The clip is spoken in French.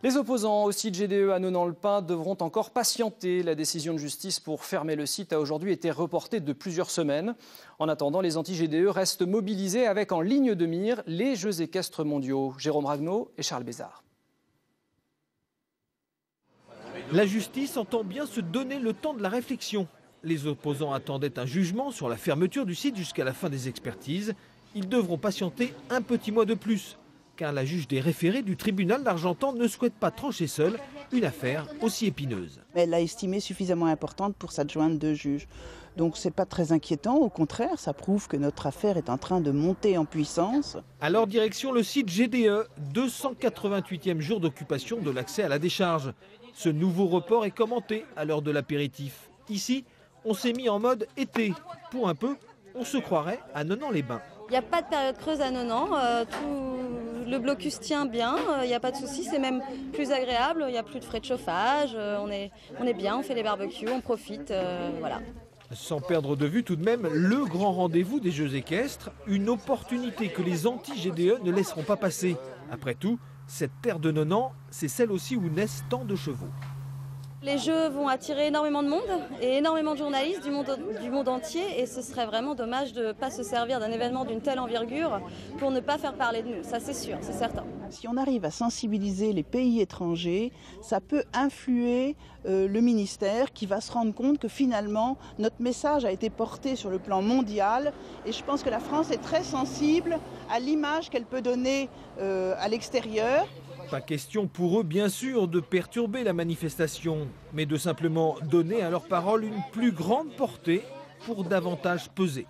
Les opposants au site GDE à Nonant-le-Pin devront encore patienter. La décision de justice pour fermer le site a aujourd'hui été reportée de plusieurs semaines. En attendant, les anti-GDE restent mobilisés avec en ligne de mire les Jeux équestres mondiaux. Jérôme Ragnaud et Charles Bézard. La justice entend bien se donner le temps de la réflexion. Les opposants attendaient un jugement sur la fermeture du site jusqu'à la fin des expertises. Ils devront patienter un petit mois de plus, car la juge des référés du tribunal d'Argentan ne souhaite pas trancher seule une affaire aussi épineuse. Elle l'a estimée suffisamment importante pour s'adjoindre de juge. Donc c'est pas très inquiétant, au contraire, ça prouve que notre affaire est en train de monter en puissance. Alors direction le site GDE, 288e jour d'occupation de l'accès à la décharge. Ce nouveau report est commenté à l'heure de l'apéritif. Ici, on s'est mis en mode été. Pour un peu, on se croirait à Nonant-les-Bains. Il n'y a pas de période creuse à Nonant, le blocus tient bien, il n'y a pas de souci, c'est même plus agréable, il n'y a plus de frais de chauffage, on est bien, on fait les barbecues, on profite, voilà. Sans perdre de vue tout de même le grand rendez-vous des Jeux équestres, une opportunité que les anti-GDE ne laisseront pas passer. Après tout, cette terre de Nonant, c'est celle aussi où naissent tant de chevaux. Les Jeux vont attirer énormément de monde et énormément de journalistes du monde entier et ce serait vraiment dommage de ne pas se servir d'un événement d'une telle envergure pour ne pas faire parler de nous, ça c'est sûr, c'est certain. Si on arrive à sensibiliser les pays étrangers, ça peut influer le ministère qui va se rendre compte que finalement notre message a été porté sur le plan mondial et je pense que la France est très sensible à l'image qu'elle peut donner à l'extérieur. Pas question pour eux, bien sûr, de perturber la manifestation, mais de simplement donner à leurs paroles une plus grande portée pour davantage peser.